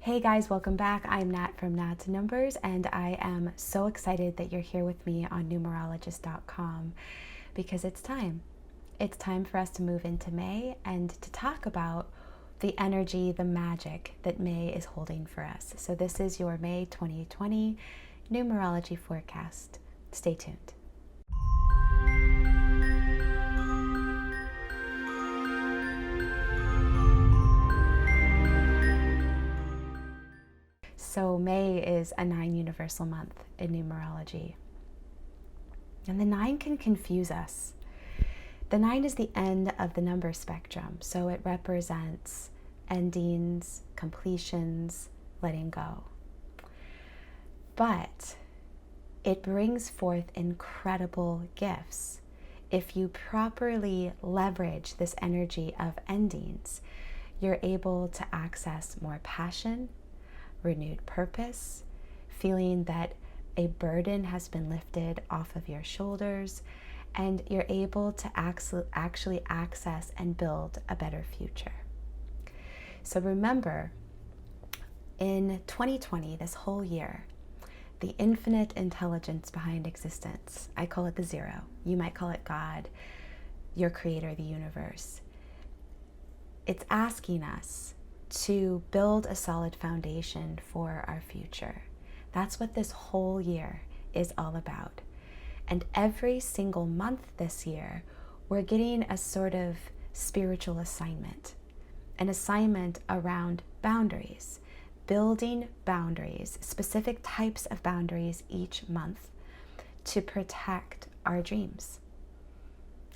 Hey guys, welcome back. I'm Nat from Nat to Numbers, and I am so excited that you're here with me on numerologist.com because it's time. It's time for us to move into May and to talk about the energy, the magic that May is holding for us. So this is your May 2020 Numerology Forecast. Stay tuned. So May is a 9 universal month in numerology. And the 9 can confuse us. The 9 is the end of the number spectrum, so it represents endings, completions, letting go. But it brings forth incredible gifts. If you properly leverage this energy of endings, you're able to access more passion, renewed purpose, feeling that a burden has been lifted off of your shoulders, and you're able to actually access and build a better future. So remember, in 2020, this whole year, the infinite intelligence behind existence, I call it the zero, you might call it God, your creator, the universe, it's asking us to build a solid foundation for our future. That's what this whole year is all about. And every single month this year, we're getting a sort of spiritual assignment, an assignment around boundaries, building boundaries, specific types of boundaries each month to protect our dreams.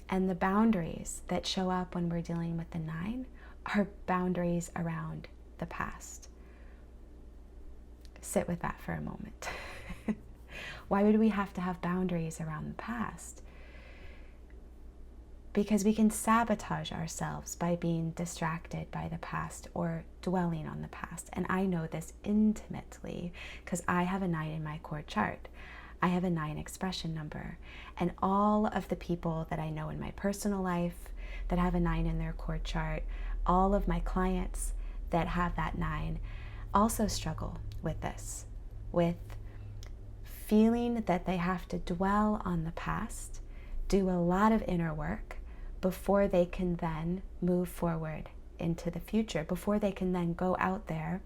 And the boundaries that show up when we're dealing with the 9 are boundaries around the past. Sit with that for a moment. Why would we have to have boundaries around the past? Because we can sabotage ourselves by being distracted by the past or dwelling on the past. And I know this intimately because I have a 9 in my core chart. I have a 9 expression number. And all of the people that I know in my personal life that have a 9 in their core chart, all of my clients that have that 9 also struggle with this, with feeling that they have to dwell on the past, do a lot of inner work before they can then move forward into the future, before they can then go out there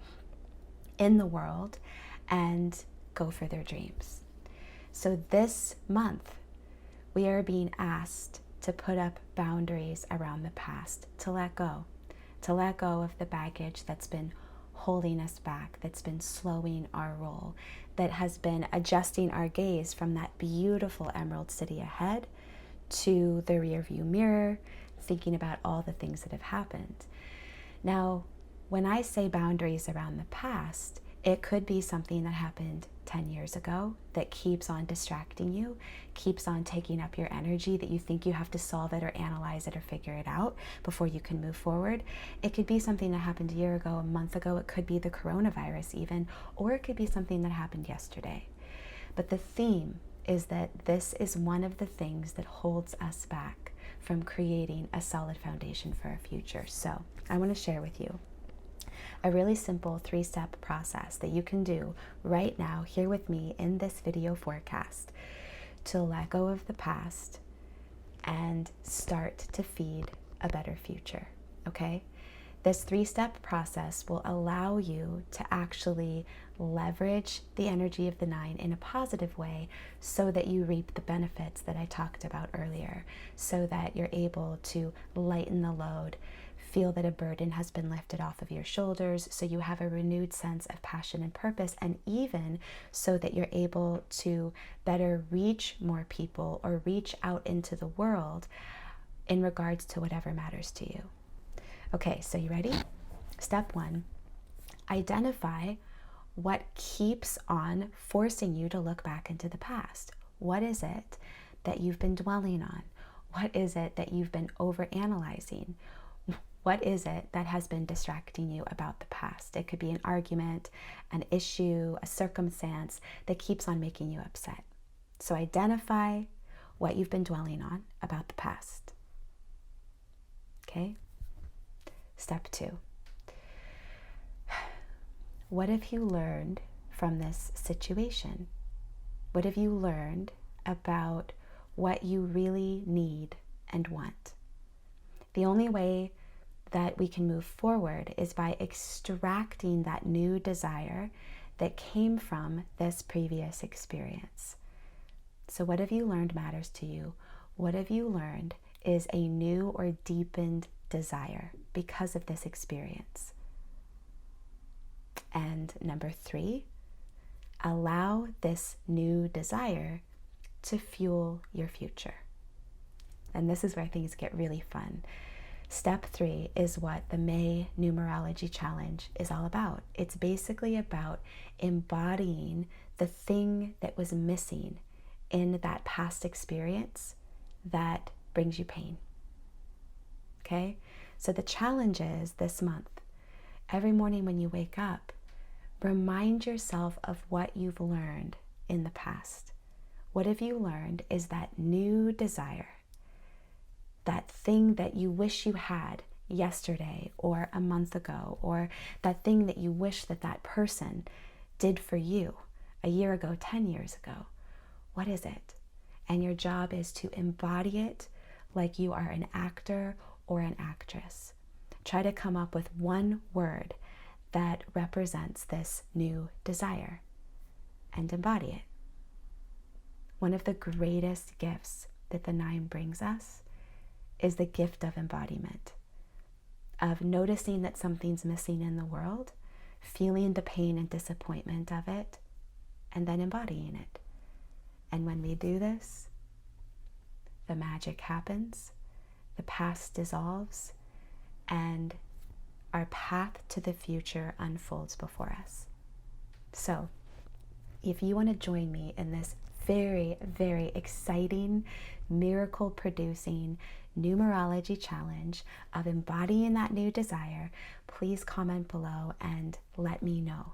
in the world and go for their dreams. So this month, we are being asked to put up boundaries around the past, to let go of the baggage that's been holding us back, that's been slowing our roll, that has been adjusting our gaze from that beautiful emerald city ahead to the rearview mirror, thinking about all the things that have happened. Now, when I say boundaries around the past, it could be something that happened 10 years ago that keeps on distracting you, keeps on taking up your energy, that you think you have to solve it or analyze it or figure it out before you can move forward. It could be something that happened a year ago, a month ago. It could be the coronavirus even, or it could be something that happened yesterday. But the theme is that this is one of the things that holds us back from creating a solid foundation for our future. So I want to share with you a really simple 3-step process that you can do right now here with me in this video forecast to let go of the past and start to feed a better future, okay? This 3-step process will allow you to actually leverage the energy of the 9 in a positive way so that you reap the benefits that I talked about earlier, so that you're able to lighten the load, feel that a burden has been lifted off of your shoulders, so you have a renewed sense of passion and purpose, and even so that you're able to better reach more people or reach out into the world in regards to whatever matters to you. Okay, so you ready? Step 1, identify what keeps on forcing you to look back into the past. What is it that you've been dwelling on? What is it that you've been overanalyzing? What is it that has been distracting you about the past? It could be an argument, an issue, a circumstance that keeps on making you upset. So identify what you've been dwelling on about the past. Okay? Step 2. What have you learned from this situation? What have you learned about what you really need and want? The only way that we can move forward is by extracting that new desire that came from this previous experience. So what have you learned matters to you? What have you learned is a new or deepened desire because of this experience? And number 3, allow this new desire to fuel your future. And this is where things get really fun. Step 3 is what the May Numerology Challenge is all about. It's basically about embodying the thing that was missing in that past experience that brings you pain. Okay? So the challenge is this month, every morning when you wake up, remind yourself of what you've learned in the past. What have you learned is that new desire, that thing that you wish you had yesterday or a month ago, or that thing that you wish that that person did for you a year ago, 10 years ago. What is it? And your job is to embody it like you are an actor or an actress. Try to come up with one word that represents this new desire and embody it. One of the greatest gifts that the 9 brings us is the gift of embodiment, of noticing that something's missing in the world, feeling the pain and disappointment of it, and then embodying it. And when we do this, the magic happens, the past dissolves, and our path to the future unfolds before us. So, if you want to join me in this very, very exciting, miracle-producing numerology challenge of embodying that new desire, please comment below and let me know.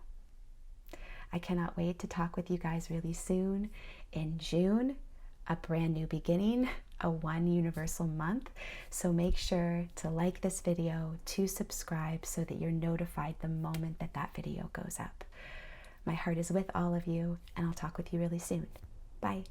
I cannot wait to talk with you guys really soon. In June, a brand new beginning, a 1 universal month. So make sure to like this video, to subscribe so that you're notified the moment that that video goes up. My heart is with all of you, and I'll talk with you really soon. Bye.